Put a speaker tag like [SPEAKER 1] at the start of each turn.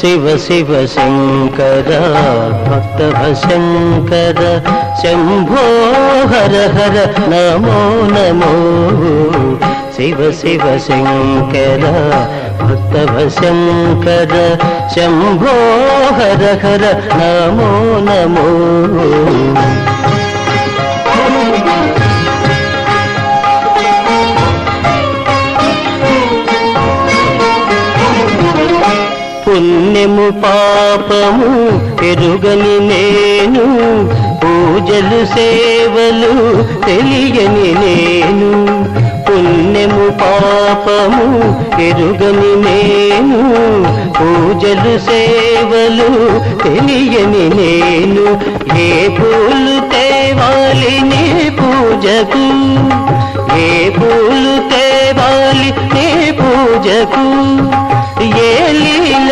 [SPEAKER 1] శివ శివ శంకర భక్తవశంకర శంభో హర హర నమో నమో శివ శివ శంకర భక్తవశంకర శంభో హర హర నమో నమో పుణ్యము పాపము ఎరుగని నేను పూజలు సేవలు తెలియని నేను పుణ్యము పాపము ఎరుగని నేను పూజలు సేవలు తెలియని నేను ఏ పూలు తేవాలి నీ పూజకు ఏ పూలు తేవాలి నీ పూజకు ఏ లీల